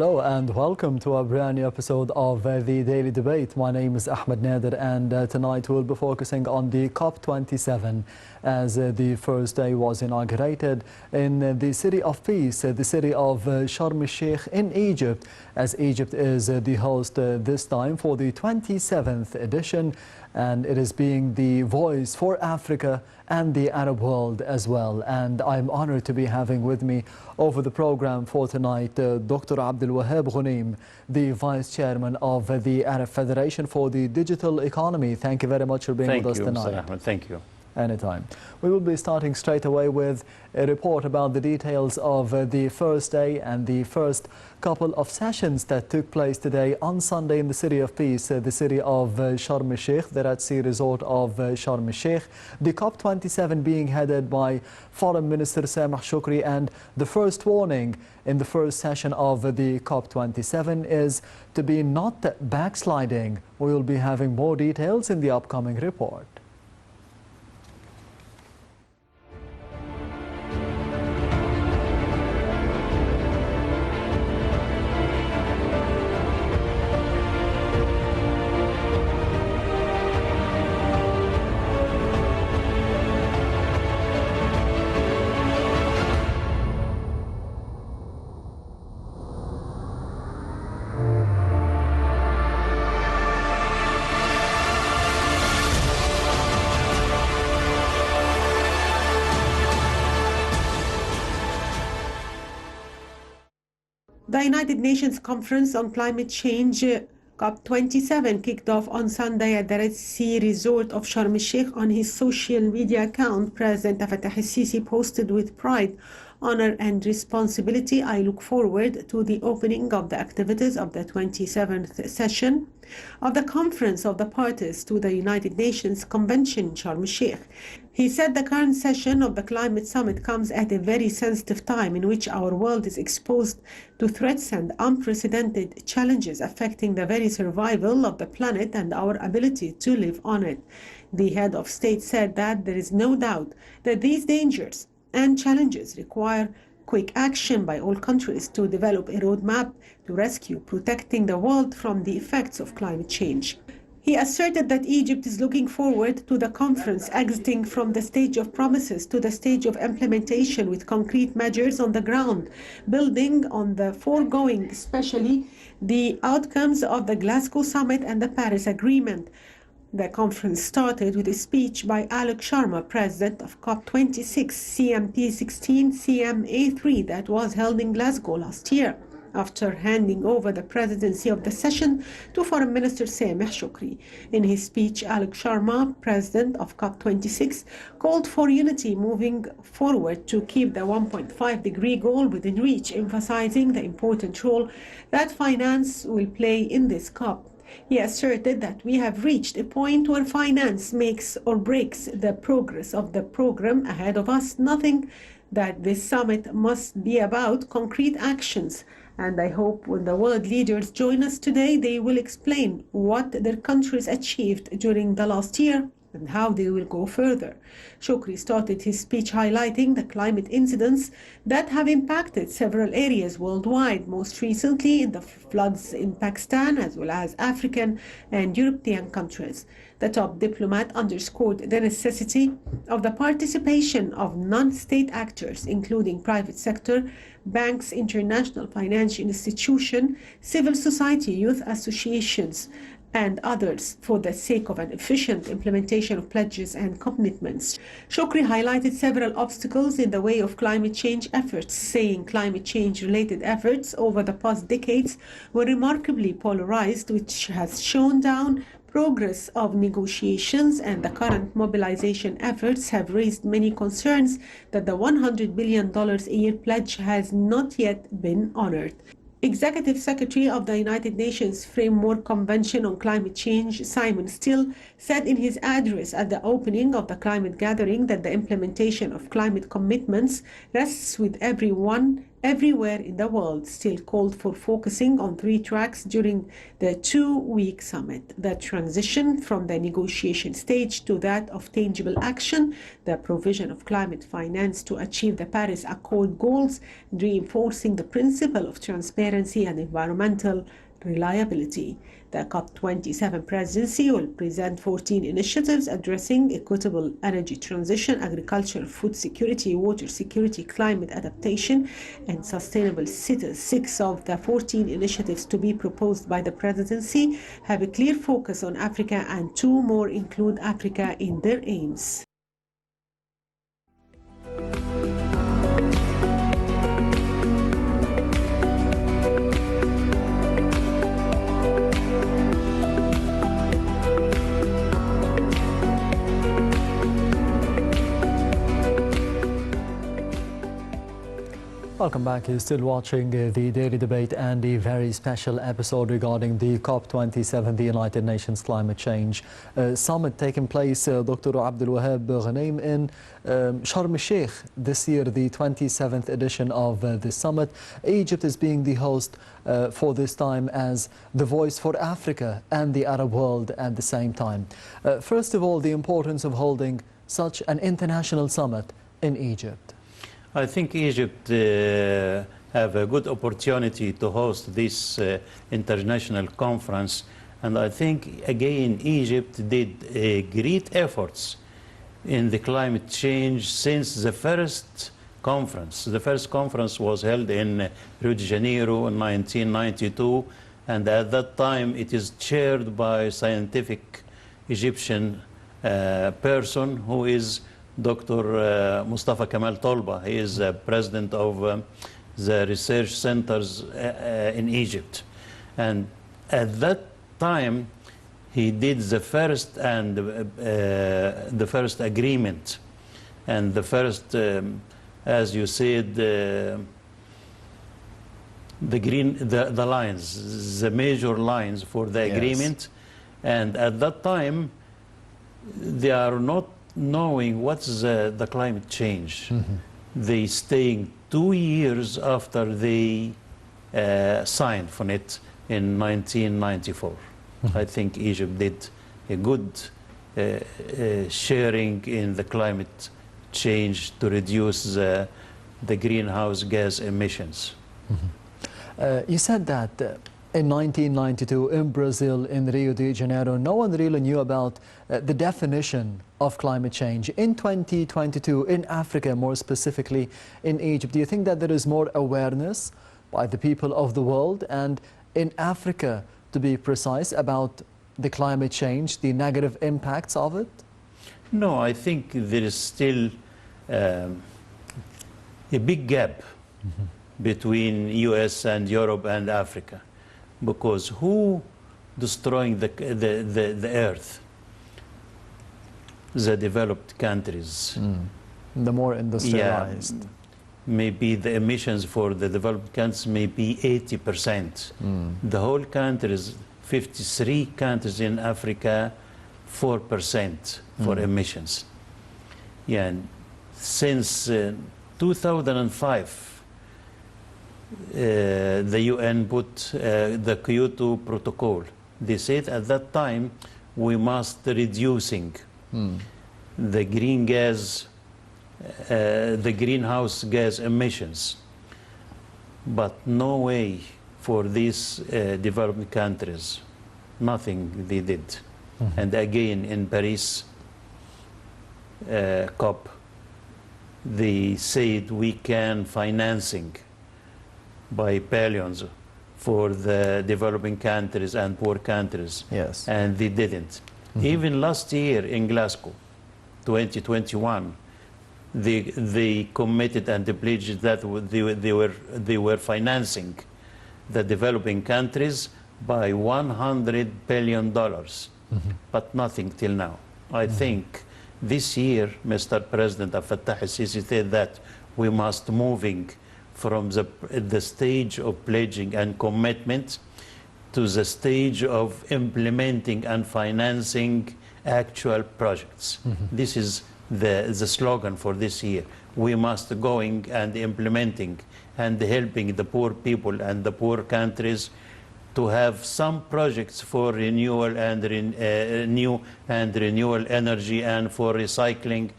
Hello and welcome to a brand new episode of the Daily Debate. My name is Ahmed Nader, and tonight we'll be focusing on the COP27 as the first day was inaugurated in the city of peace, the city of Sharm el-Sheikh in Egypt, as Egypt is the host this time for the 27th edition, and it is being the voice for Africa and the Arab world as well. And I'm honored to be having with me over the program for tonight Dr. Abdel Ghoneim, the Vice Chairman of the Arab Federation for the Digital Economy. Thank you very much for being with us tonight. Thank you, Mr. Ahmed. Thank you. Anytime. We will be starting straight away with a report about the details of the first day and the first couple of sessions that took place today on Sunday in the city of peace, the city of Sharm el-Sheikh, the Red Sea resort of Sharm el-Sheikh. The COP27 being headed by Foreign Minister Sameh Shoukry, and the first warning in the first session of the COP27 is to be not backsliding. We will be having more details in the upcoming report. The United Nations Conference on Climate Change, COP27, kicked off on Sunday at the Red Sea resort of Sharm el-Sheikh. On his social media account, President Fattah el-Sisi posted, "With pride, honor and responsibility, I look forward to the opening of the activities of the 27th session of the Conference of the Parties to the United Nations Convention in Sharm el-Sheikh." He said the current session of the Climate Summit comes at a very sensitive time in which our world is exposed to threats and unprecedented challenges affecting the very survival of the planet and our ability to live on it. The head of state said that there is no doubt that these dangers and challenges require quick action by all countries to develop a roadmap to rescue protecting the world from the effects of climate change. He asserted that Egypt is looking forward to the conference, exiting from the stage of promises to the stage of implementation with concrete measures on the ground, building on the foregoing, especially the outcomes of the Glasgow Summit and the Paris Agreement. The conference started with a speech by Alok Sharma, president of COP26 CMP16 CMA3 that was held in Glasgow last year, after handing over the presidency of the session to Foreign Minister Sameh Shoukry. In his speech, Alok Sharma, president of COP26, called for unity moving forward to keep the 1.5-degree goal within reach, emphasizing the important role that finance will play in this COP. He asserted that we have reached a point where finance makes or breaks the progress of the program ahead of us, nothing that this summit must be about concrete actions. And I hope when the world leaders join us today, they will explain what their countries achieved during the last year and how they will go further. Shoukry started his speech highlighting the climate incidents that have impacted several areas worldwide, most recently in the floods in Pakistan, as well as African and European countries. The top diplomat underscored the necessity of the participation of non-state actors, including private sector, banks, international financial institutions, civil society, youth associations, and others for the sake of an efficient implementation of pledges and commitments. Shoukry highlighted several obstacles in the way of climate change efforts, saying climate change-related efforts over the past decades were remarkably polarized, which has shown down progress of negotiations, and the current mobilization efforts have raised many concerns that the $100 billion a year pledge has not yet been honored. Executive Secretary of the United Nations Framework Convention on Climate Change, Simon Still, said in his address at the opening of the climate gathering that the implementation of climate commitments rests with everyone everywhere in the world still called for focusing on three tracks during the two-week summit: the transition from the negotiation stage to that of tangible action, the provision of climate finance to achieve the Paris Accord goals, and reinforcing the principle of transparency and environmental reliability. The COP27 presidency will present 14 initiatives addressing equitable energy transition, agriculture, food security, water security, climate adaptation, and sustainable cities. 6 of the 14 initiatives to be proposed by the presidency have a clear focus on Africa, and 2 more include Africa in their aims. Welcome back. You're still watching the Daily Debate and a very special episode regarding the COP27, the United Nations Climate Change Summit taking place, Dr. Abdel Wahab Ghoneim, in Sharm el-Sheikh this year, the 27th edition of the summit. Egypt is being the host for this time as the voice for Africa and the Arab world at the same time. First of all, the importance of holding such an international summit in Egypt. I think Egypt have a good opportunity to host this international conference, and I think again Egypt did great efforts in the climate change since the first conference. The first conference was held in Rio de Janeiro in 1992, and at that time it is chaired by a scientific Egyptian person who is Dr. Mustafa Kemal Tolba. He is president of the research centers in Egypt. And at that time, he did the first agreement and the first, as you said, the lines, the major lines for the agreement. And at that time, they are not knowing what's the climate change. Mm-hmm. They staying 2 years after they signed for it in 1994. Mm-hmm. I think Egypt did a good sharing in the climate change to reduce the greenhouse gas emissions. Mm-hmm. You said that in 1992 in Brazil, in Rio de Janeiro, no one really knew about the definition of climate change. In 2022, in Africa, more specifically in Egypt, do you think that there is more awareness by the people of the world, and in Africa, to be precise, about the climate change, the negative impacts of it? No, I think there is still a big gap between US and Europe and Africa. Because who destroying the earth? The developed countries. The more industrialized. Yeah, maybe the emissions for the developed countries may be 80%. The whole countries, 53 countries in Africa, 4% for emissions. Yeah, and since 2005, the UN put the Kyoto Protocol. They said at that time we must reducing the greenhouse gas emissions, but no way for these developing countries. Nothing they did. And again in Paris COP, they said we can financing by billions for the developing countries and poor countries. Yes. And they didn't. Even last year in Glasgow, 2021, they committed and they pledged that they were financing the developing countries by $100 billion, but nothing till now. I think this year, Mr. President Abdel el-Sisi said that we must moving from the stage of pledging and commitment to the stage of implementing and financing actual projects. This is the slogan for this year. We must going and implementing and helping the poor people and the poor countries to have some projects for renewal and new and renewable energy, and for recycling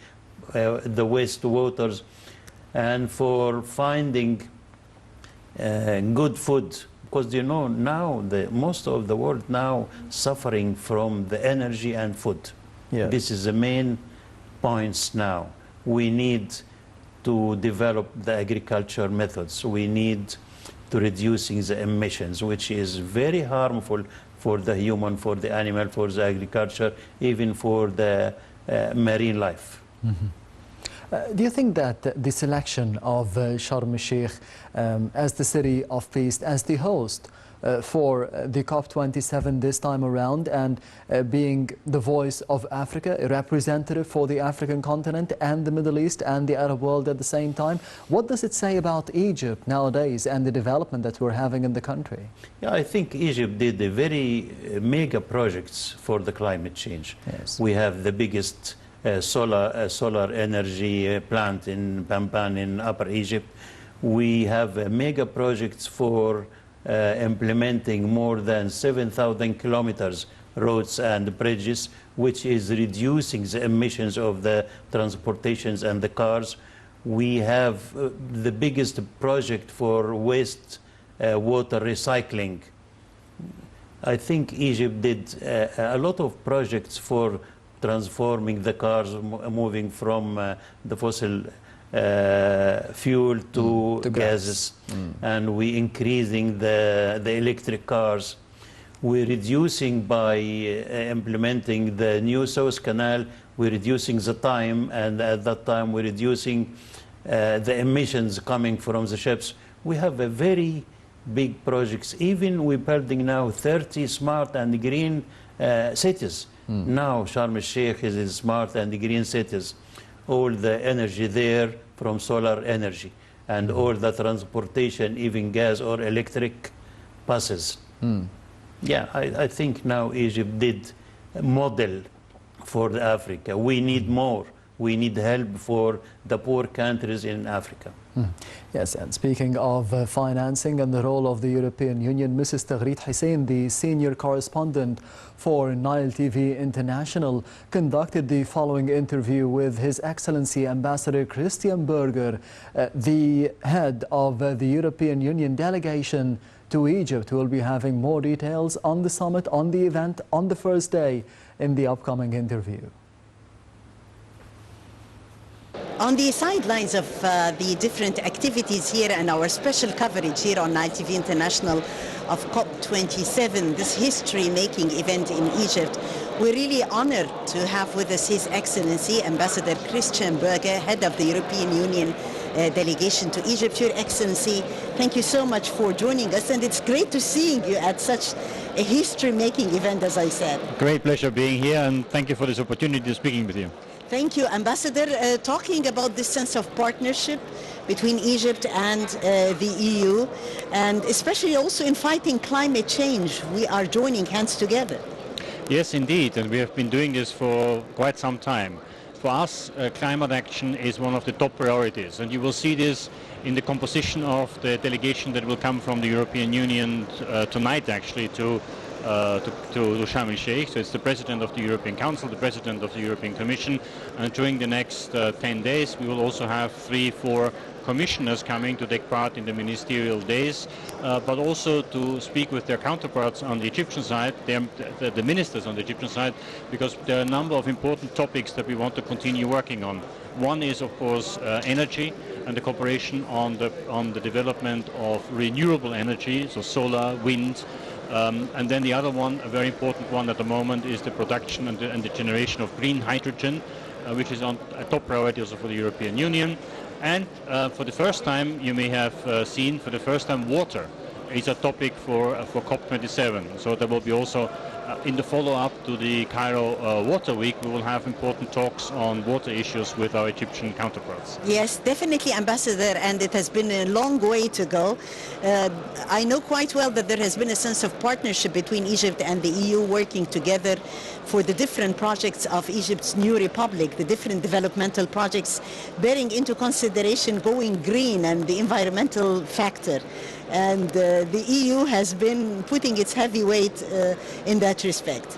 the wastewaters, and for finding good food, because you know now most of the world now suffering from the energy and food. Yeah. This is the main points now. We need to develop the agriculture methods. We need to reducing the emissions, which is very harmful for the human, for the animal, for the agriculture, even for the marine life. Mm-hmm. Do you think that the selection of Sharm el-Sheikh as the city of peace, as the host for the COP27 this time around, and being the voice of Africa, a representative for the African continent and the Middle East and the Arab world at the same time, what does it say about Egypt nowadays and the development that we're having in the country? Yeah, I think Egypt did a very mega projects for the climate change. Yes. We have the biggest solar energy plant in Pampan in Upper Egypt. We have mega projects for implementing more than 7,000 kilometers roads and bridges, which is reducing the emissions of the transportations and the cars. We have the biggest project for waste water recycling. I think Egypt did a lot of projects for transforming the cars, moving from the fossil fuel to gases, and we increasing the electric cars. We're reducing by implementing the new Suez Canal. We're reducing the time, and at that time we're reducing the emissions coming from the ships. We have a very big projects. Even we're building now 30 smart and green cities. Now Sharm el-Sheikh is smart and green cities. All the energy there from solar energy, and all the transportation, even gas or electric buses. Yeah, I think now Egypt did a model for Africa. We need more. We need help for the poor countries in Africa. Yes, and speaking of financing and the role of the European Union, Mrs. Taghreed Hussein, the senior correspondent for Nile TV International, conducted the following interview with His Excellency Ambassador Christian Berger, the head of the European Union delegation to Egypt, who will be having more details on the summit, on the event, on the first day in the upcoming interview. On the sidelines of the different activities here and our special coverage here on Nile TV International of COP27, this history-making event in Egypt, we're really honored to have with us His Excellency Ambassador Christian Berger, head of the European Union delegation to Egypt. Your Excellency, thank you so much for joining us, and it's great to seeing you at such a history-making event, as I said. Great pleasure being here, and thank you for this opportunity to speaking with you. Thank you, Ambassador. Talking about this sense of partnership between Egypt and the EU, and especially also in fighting climate change, we are joining hands together. Yes, indeed, and we have been doing this for quite some time. For us, climate action is one of the top priorities, and you will see this in the composition of the delegation that will come from the European Union tonight, actually, to Sharm el-Sheikh. So it's the President of the European Council, the President of the European Commission, and during the next 10 days we will also have 3-4 commissioners coming to take part in the ministerial days, but also to speak with their counterparts on the Egyptian side, the ministers on the Egyptian side, because there are a number of important topics that we want to continue working on. One is, of course, energy and the cooperation on the development of renewable energy, so solar, wind. And then the other one, a very important one at the moment, is the production and the generation of green hydrogen, which is on a top priority also for the European Union. And for the first time, you may have seen, for the first time, water is a topic for COP27. So there will be also, in the follow-up to the Cairo Water Week, we will have important talks on water issues with our Egyptian counterparts. Yes, definitely, Ambassador, and it has been a long way to go. I know quite well that there has been a sense of partnership between Egypt and the EU working together for the different projects of Egypt's new republic, the different developmental projects bearing into consideration going green and the environmental factor. And the EU has been putting its heavy weight in that respect.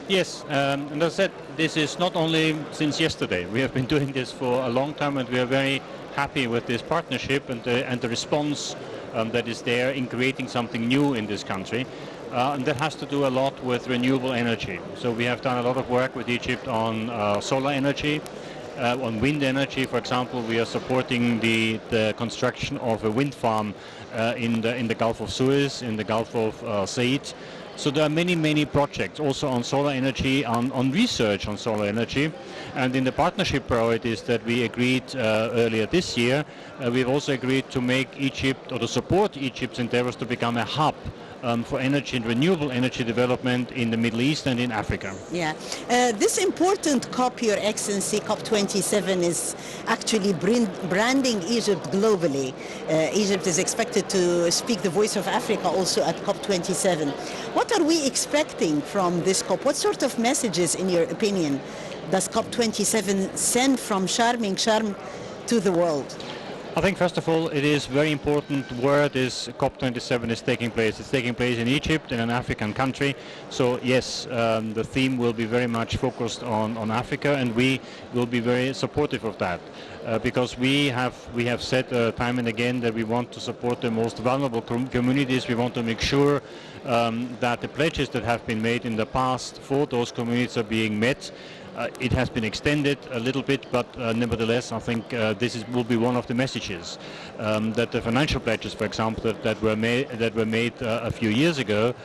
Yes, and as I said, this is not only since yesterday. We have been doing this for a long time, and we are very happy with this partnership and the response that is there in creating something new in this country. And that has to do a lot with renewable energy. So we have done a lot of work with Egypt on solar energy, on wind energy. For example, we are supporting the construction of a wind farm in the Gulf of Suez, in the Gulf of Said. So there are many projects also on solar energy, on research on solar energy. And in the partnership priorities that we agreed earlier this year, we've also agreed to make Egypt, or to support Egypt's endeavors to become a hub for energy and renewable energy development in the Middle East and in Africa. Yeah, this important COP, Your Excellency, COP27, is actually branding Egypt globally. Egypt is expected to speak the voice of Africa also at COP27. What are we expecting from this COP? What sort of messages, in your opinion, does COP27 send from Sharm to the world? I think, first of all, it is very important where this COP27 is taking place. It's taking place in Egypt, in an African country. So yes, the theme will be very much focused on Africa, and we will be very supportive of that. Because we have said time and again that we want to support the most vulnerable communities. We want to make sure that the pledges that have been made in the past for those communities are being met. It has been extended a little bit, but nevertheless, I think will be one of the messages that the financial pledges, for example, that were made a few years ago,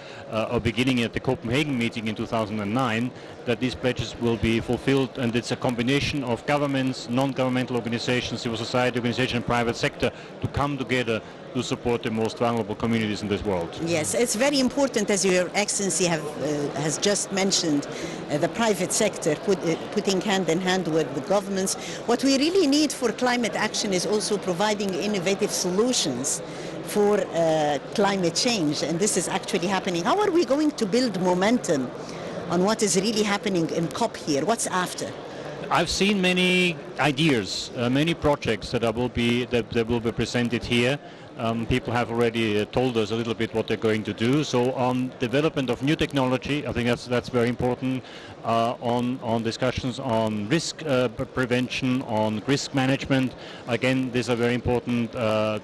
or beginning at the Copenhagen meeting in 2009, that these pledges will be fulfilled, and it's a combination of governments, non-governmental organizations, civil society organizations, and private sector to come together to support the most vulnerable communities in this world. Yes, it's very important, as Your Excellency has just mentioned, the private sector putting hand in hand with the governments. What we really need for climate action is also providing innovative solutions for climate change, and this is actually happening. How are we going to build momentum on what is really happening in COP here? What's after? I've seen many ideas, many projects that will be presented here. People have already told us a little bit what they're going to do. So on development of new technology, I think that's very important. On discussions on risk prevention, on risk management. Again, these are very important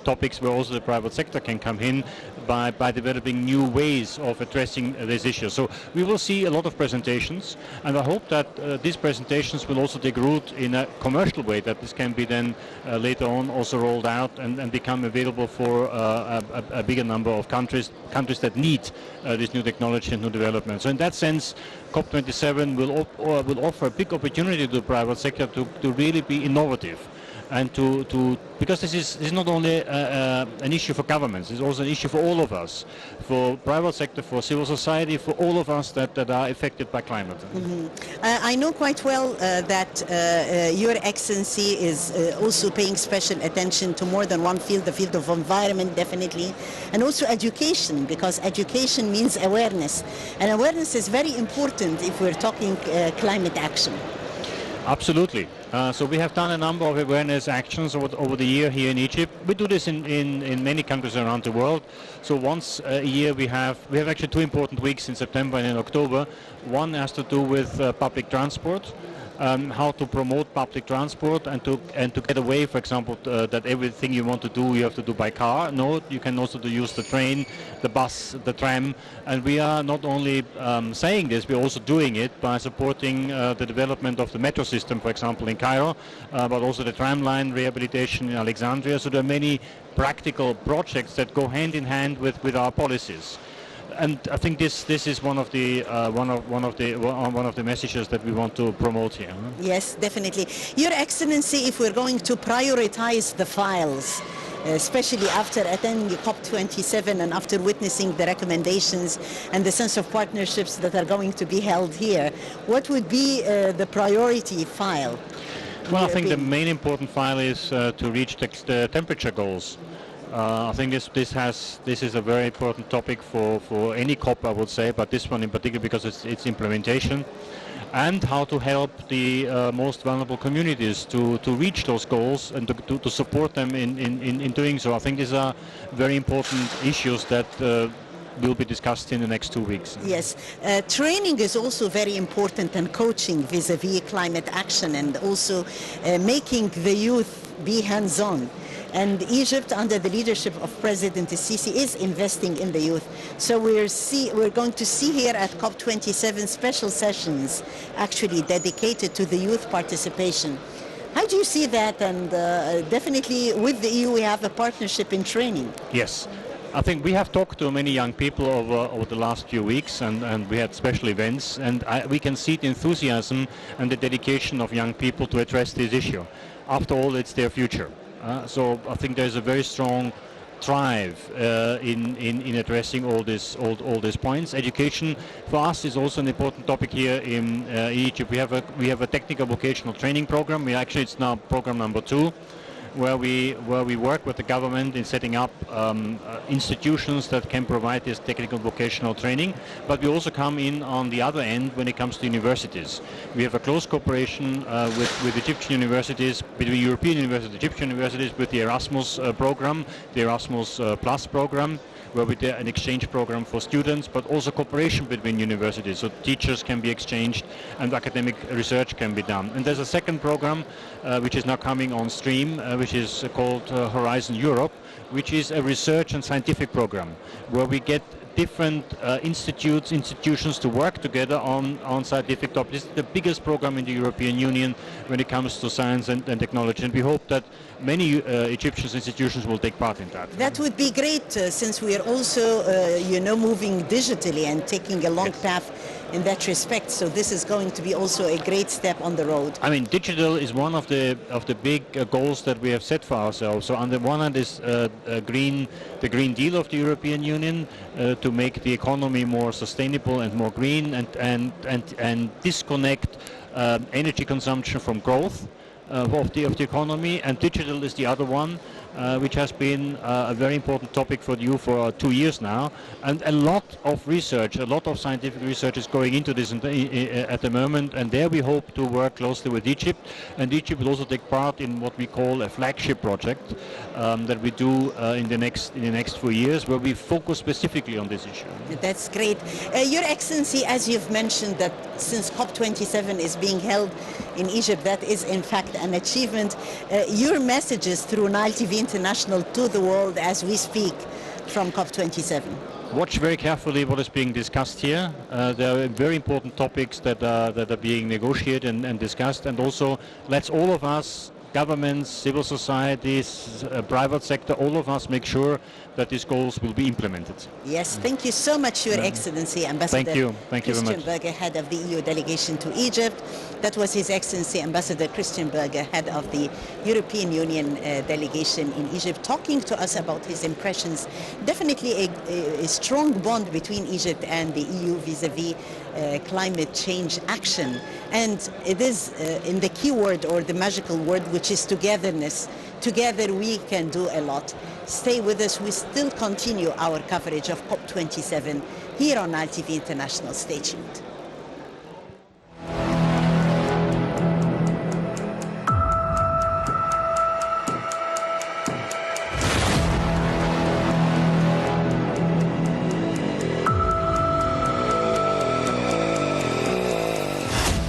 topics where also the private sector can come in by developing new ways of addressing this issue. So we will see a lot of presentations, and I hope that these presentations will also take root in a commercial way, that this can be then later on also rolled out and become available for a bigger number of countries that need this new technology and new development. So in that sense, COP27 will offer a big opportunity to the private sector to really be innovative, and because this is not only an issue for governments, it's also an issue for all of us, for private sector, for civil society, for all of us that are affected by climate. Mm-hmm. I know quite well that Your Excellency is also paying special attention to more than one field, the field of environment definitely, and also education, because education means awareness, and awareness is very important if we're talking climate action. Absolutely. So we have done a number of awareness actions over the year here in Egypt. We do this in many countries around the world. So once a year we have actually two important weeks in September and in October. One has to do with public transport. How to promote public transport and to get away, for example, that everything you want to do you have to do by car. No, you can also use the train, the bus, the tram, and we are not only saying this, we're also doing it by supporting the development of the metro system, for example, in Cairo, but also the tram line rehabilitation in Alexandria. So there are many practical projects that go hand in hand with our policies. And I think this is one of the messages that we want to promote here. Yes, definitely. Your Excellency, if we're going to prioritize the files especially after attending COP27 and after witnessing the recommendations and the sense of partnerships that are going to be held here, what would be the priority file? Well, I think the main important file is to reach the temperature goals. I think this is a very important topic for any COP, I would say, but this one in particular because it's implementation, and how to help the most vulnerable communities to reach those goals and to support them in doing so. I think these are very important issues that will be discussed in the next 2 weeks. Yes, training is also very important, and coaching vis-a-vis climate action, and also making the youth be hands-on. And Egypt, under the leadership of President Sisi, is investing in the youth. So we're going to see here at COP27 special sessions actually dedicated to the youth participation. How do you see that? And definitely with the EU we have a partnership in training. Yes. I think we have talked to many young people over the last few weeks, and we had special events, and we can see the enthusiasm and the dedication of young people to address this issue. After all, it's their future. So I think there's a very strong drive in addressing all these points. Education for us is also an important topic here in Egypt. We have a technical vocational training program. It's now program number 2. Where we work with the government in setting up institutions that can provide this technical vocational training, but we also come in on the other end when it comes to universities. We have a close cooperation with Egyptian universities, between European universities, Egyptian universities, with the Erasmus program, the Erasmus Plus program, where we do an exchange program for students, but also cooperation between universities, so teachers can be exchanged and academic research can be done. And there's a second program which is now coming on stream, which is called Horizon Europe, which is a research and scientific program, where we get different institutions to work together on scientific topics. This is the biggest program in the European Union when it comes to science and technology, and we hope that many Egyptian institutions will take part in that. That would be great, since we are also, moving digitally and taking a long path in that respect. So this is going to be also a great step on the road. I mean, digital is one of the big goals that we have set for ourselves. So on the one hand is the Green Deal of the European Union to make the economy more sustainable and more green, and disconnect energy consumption from growth of the economy. And digital is the other one, which has been a very important topic for you for 2 years now, and a lot of research, a lot of scientific research is going into this at the moment, and there we hope to work closely with Egypt, and Egypt will also take part in what we call a flagship project that we do in the next few years, where we focus specifically on this issue. That's great. Your Excellency, as you've mentioned, that since COP27 is being held in Egypt, that is in fact an achievement. Your messages through Nile TV International to the world as we speak from COP27. Watch very carefully what is being discussed here. There are very important topics that are being negotiated and discussed, and also let's all of us, governments, civil societies, private sector, all of us make sure that these goals will be implemented. Yes, thank you so much, Your Excellency, Ambassador Thank you very Christian much. Berger, head of the EU delegation to Egypt. That was His Excellency Ambassador Christian Berger, head of the European Union delegation in Egypt, talking to us about his impressions. Definitely a strong bond between Egypt and the EU vis-a-vis climate change action. And it is in the key word, or the magical word, which is togetherness. Together we can do a lot. Stay with us. We still continue our coverage of COP27 here on Nile TV International. Stay tuned.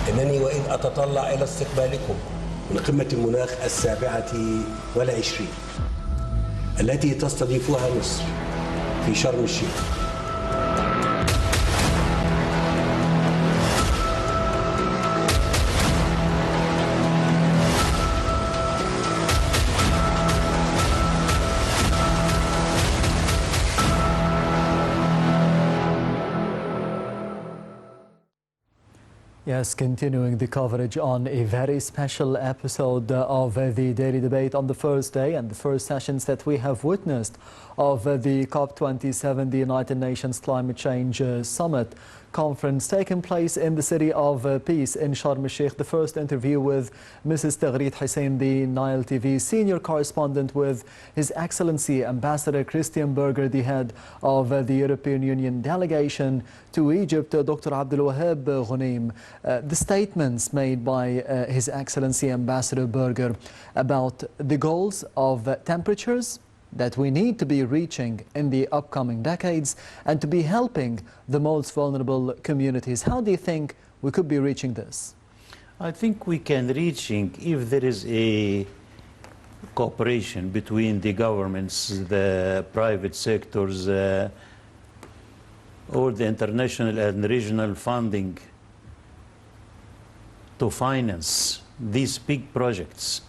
إنني وإذ أتطلع إلى استقبالكم من قمة المناخ 27 التي تستضيفها مصر في شرم الشيخ. Yes, continuing the coverage on a very special episode of the Daily Debate on the first day and the first sessions that we have witnessed of the COP27, the United Nations Climate Change Summit conference taking place in the city of Peace in Sharm el-Sheikh. The first interview with Mrs. Taghreed Hussein, the Nile TV senior correspondent, with His Excellency Ambassador Christian Berger, the head of the European Union delegation to Egypt, Dr. Abdel Wahab Ghoneim. The statements made by His Excellency Ambassador Berger about the goals of temperatures that we need to be reaching in the upcoming decades and to be helping the most vulnerable communities. How do you think we could be reaching this? I think we can reaching if there is a cooperation between the governments, the private sectors, or the international and regional funding to finance these big projects.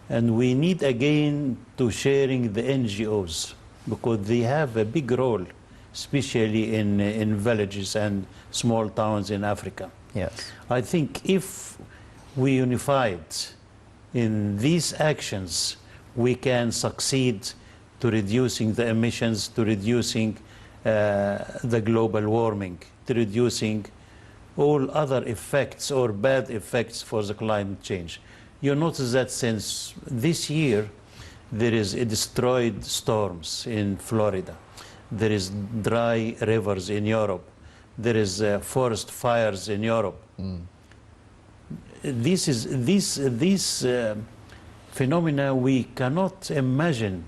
And we need again to sharing the NGOs because they have a big role, especially in villages and small towns in Africa. Yes. I think if we unified in these actions, we can succeed to reducing the emissions, to reducing the global warming, to reducing all other effects or bad effects for the climate change. You notice that since this year, there is a destroyed storms in Florida. There is dry rivers in Europe. There is forest fires in Europe. These phenomena we cannot imagine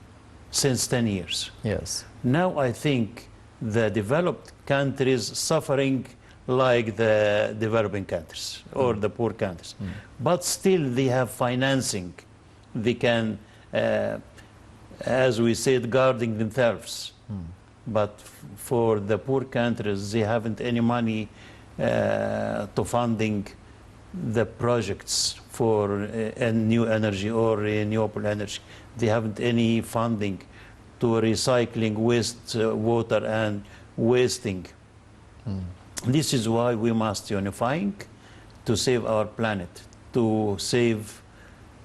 since 10 years. Yes. Now I think the developed countries suffering like the developing countries or the poor countries. But still they have financing. They can, as we said, guarding themselves. But for the poor countries, they haven't any money to funding the projects for new energy or renewable energy. They haven't any funding to recycling waste water and wasting. This is why we must unifying to save our planet, to save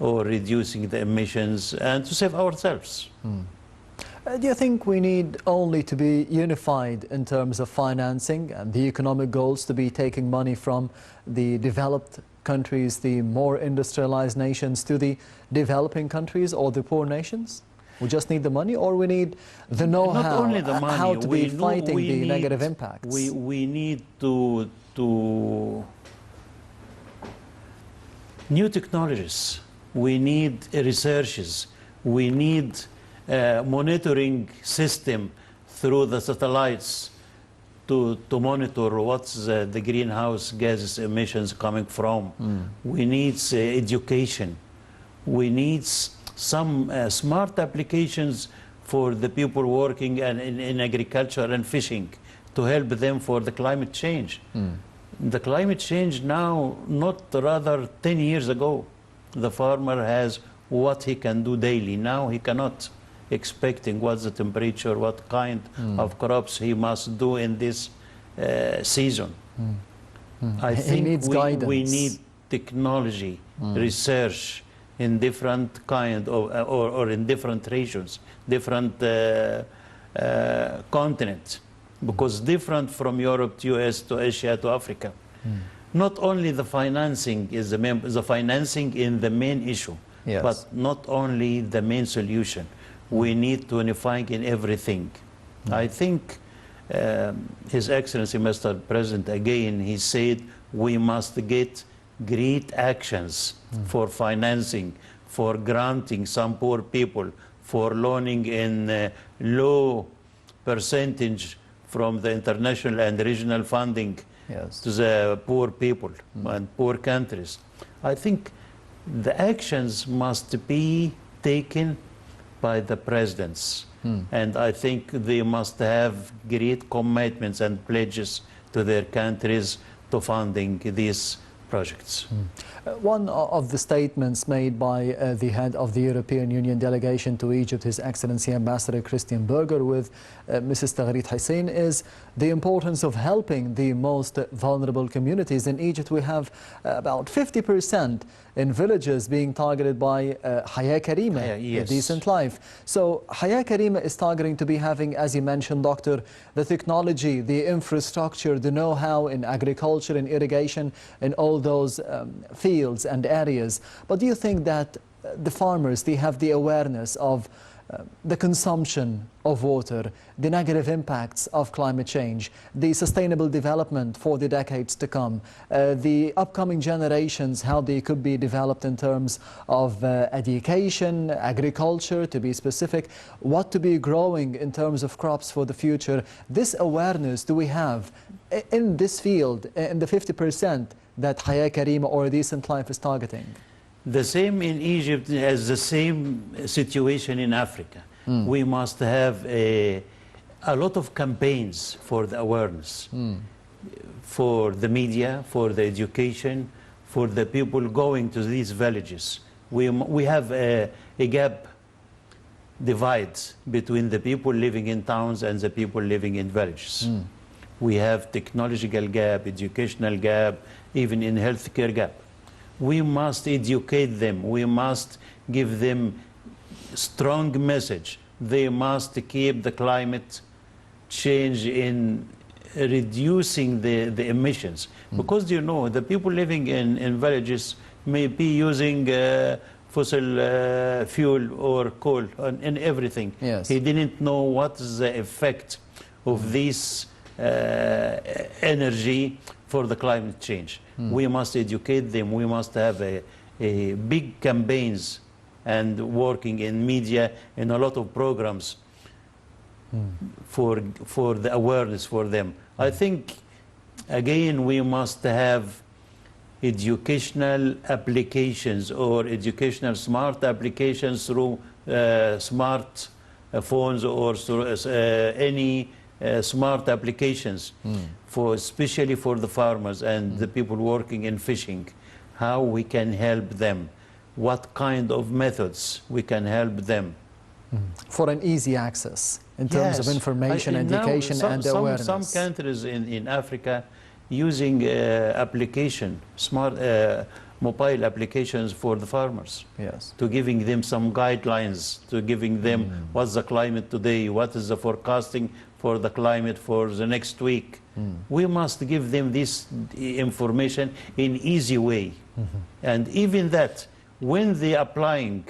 or reducing the emissions and to save ourselves. Do you think we need only to be unified in terms of financing and the economic goals to be taking money from the developed countries, the more industrialized nations, to the developing countries or the poor nations? We just need the money, or we need the know-how, Not only the money, how to be fighting the need, negative impacts? We need to new technologies. We need researches. We need monitoring system through the satellites to monitor what's the greenhouse gases emissions coming from. We need education. We need some smart applications for the people working in agriculture and fishing to help them for the climate change. The climate change now, not rather 10 years ago, the farmer has what he can do daily. Now he cannot expecting what's the temperature, what kind of crops he must do in this season. I think we need technology, research, in different kind of, or in different regions, different continents, because different from Europe to US to Asia to Africa. Not only the financing is the financing in the main issue, Yes. but not only the main solution. We need to unify in everything. I think His Excellency Mr. President, again, he said we must get great actions for financing, for granting some poor people, for loaning in low percentage from the international and regional funding Yes. to the poor people and poor countries. I think the actions must be taken by the presidents. And I think they must have great commitments and pledges to their countries to funding these projects. One of the statements made by the head of the European Union delegation to Egypt, His Excellency Ambassador Christian Berger, with Mrs. Taghrit Hussein, is the importance of helping the most vulnerable communities. In Egypt, we have about 50% in villages being targeted by Hayat Karima, yes. a decent life. So Hayat Karima is targeting to be having, as you mentioned, Doctor, the technology, the infrastructure, the know-how in agriculture, in irrigation, in all those fields and areas. But do you think that the farmers, they have the awareness of the consumption of water, the negative impacts of climate change, the sustainable development for the decades to come, the upcoming generations, how they could be developed in terms of education, agriculture, to be specific, what to be growing in terms of crops for the future? This awareness do we have in this field, in the 50% that Hayat Karima or a decent life is targeting? The same in Egypt as the same situation in Africa. We must have a lot of campaigns for the awareness, for the media, for the education, for the people going to these villages. We have a gap, divide between the people living in towns and the people living in villages. We have technological gap, educational gap, even in healthcare gap. We must educate them. We must give them strong message. They must keep the climate change in reducing the emissions. Because, you know, the people living in villages may be using fossil fuel or coal in everything. Yes. He didn't know what is the effect of this energy for the climate change. We must educate them. We must have a big campaigns and working in media in a lot of programs for the awareness for them. I think, again, we must have educational applications or educational smart applications through smart phones or through any smart applications, for especially for the farmers and the people working in fishing, how we can help them, what kind of methods we can help them. For an easy access in terms of information, education and awareness. Some countries in Africa using application, smart mobile applications for the farmers. Yes. To giving them some guidelines, to giving them what's the climate today, what is the forecasting for the climate for the next week. We must give them this information in easy way. And even that, when they applying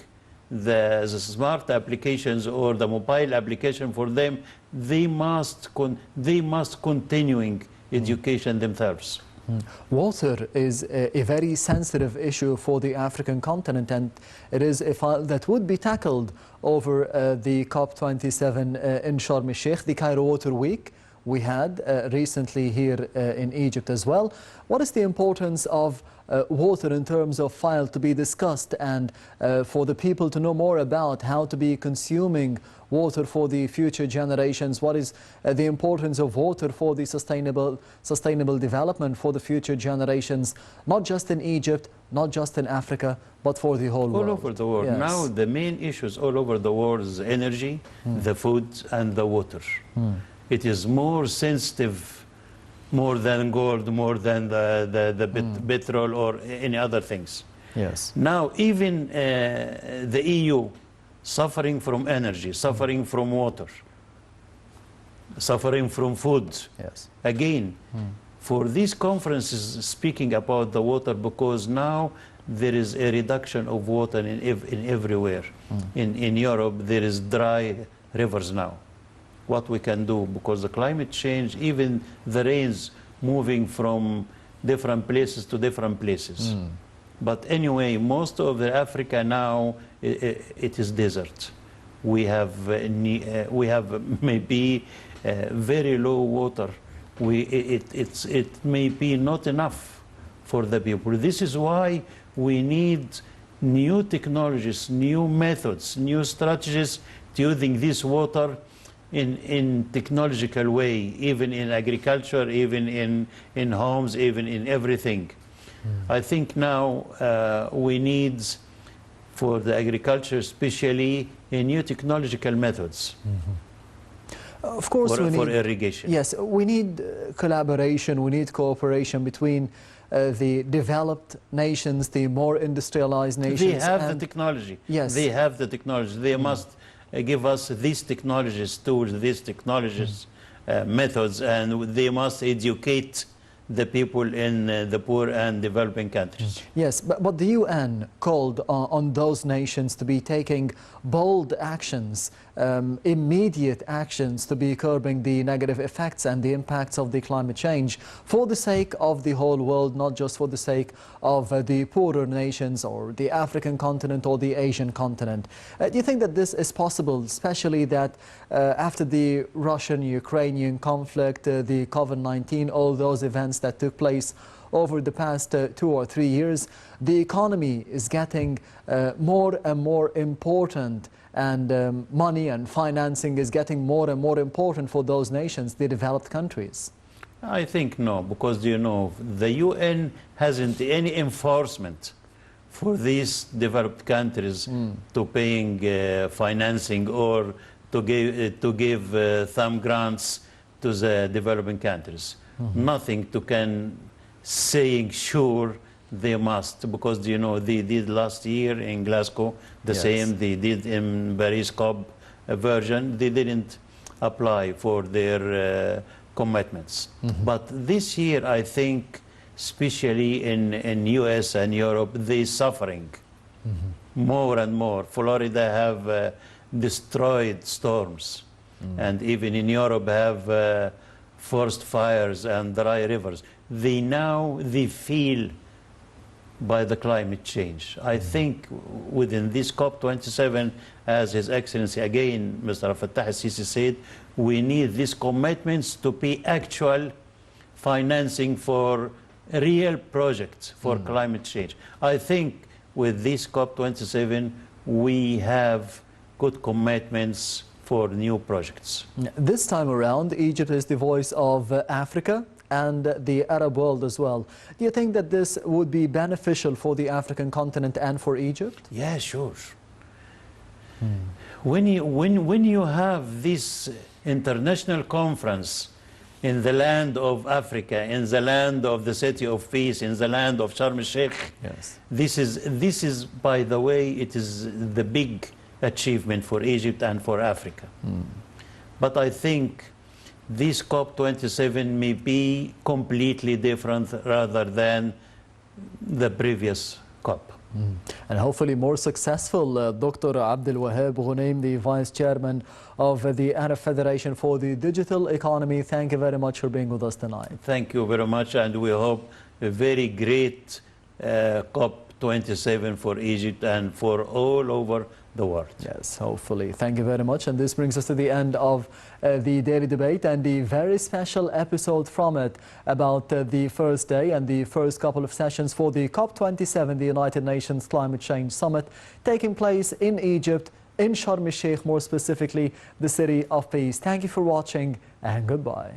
the smart applications or the mobile application for them, they must continuing education themselves. Water is a very sensitive issue for the African continent, and it is a file that would be tackled over the COP27 in Sharm el-Sheikh, the Cairo Water Week we had recently here in Egypt as well. What is the importance of water in terms of file to be discussed, and for the people to know more about how to be consuming water for the future generations? What is the importance of water for the sustainable development for the future generations, not just in Egypt, not just in Africa, but for the whole world? All over the world. Yes. Now the main issues all over the world is energy, the food and the water. It is more sensitive, more than gold, more than the petrol or any other things. Yes. Now even the EU suffering from energy, suffering from water, suffering from food. Yes. Again, for these conferences speaking about the water, because now there is a reduction of water in everywhere. In Europe, there is dry rivers now. What we can do, because the climate change, even the rains moving from different places to different places. But anyway, most of the Africa now, it is desert. We have maybe very low water. It may be not enough for the people. This is why we need new technologies, new methods, new strategies to using this water in technological way, even in agriculture, even in homes, even in everything. I think now we need for the agriculture, especially new technological methods. Of course, for irrigation. Yes, we need collaboration, we need cooperation between the developed nations, the more industrialized nations. They have the technology. Yes. They have the technology. They must give us these technologies, tools, these technologies, methods, and they must educate the people in the poor and developing countries. Yes, but the UN called on those nations to be taking bold actions, immediate actions to be curbing the negative effects and the impacts of the climate change for the sake of the whole world, not just for the sake of the poorer nations or the African continent or the Asian continent. Do you think that this is possible, especially that after the Russian-Ukrainian conflict, the COVID-19, all those events that took place over the past 2 or 3 years, the economy is getting more and more important, and money and financing is getting more and more important for those nations, the developed countries? I think no, because you know the UN hasn't any enforcement for these developed countries to paying financing or to give some grants to the developing countries. Nothing to can saying sure they must, because you know they did last year in Glasgow the same, they did in Paris COP version, they didn't apply for their commitments. But this year I think especially in US and Europe they suffering more and more. Florida have destroyed storms, and even in Europe have forest fires and dry rivers. They feel by the climate change. I think within this COP27, as His Excellency again, Mr. Fattah al-Sisi said, we need these commitments to be actual financing for real projects for climate change. I think with this COP27, we have good commitments for new projects. This time around, Egypt is the voice of Africa and the Arab world as well. Do you think that this would be beneficial for the African continent and for Egypt? Yeah, sure. When you have this international conference in the land of Africa, in the land of the City of Peace, in the land of Sharm el-Sheikh, yes, this is, by the way, it is the big achievement for Egypt and for Africa. But I think this COP27 may be completely different rather than the previous COP. And hopefully more successful. Dr. Abdel Wahab Ghoneim, the Vice Chairman of the Arab Federation for the Digital Economy, thank you very much for being with us tonight. Thank you very much, and we hope a very great COP27 for Egypt and for all over the world. Yes, hopefully. Thank you very much. And this brings us to the end of the daily debate and the very special episode from it about the first day and the first couple of sessions for the COP27, the United Nations Climate Change Summit, taking place in Egypt, in Sharm el-Sheikh, more specifically, the City of Peace. Thank you for watching and goodbye.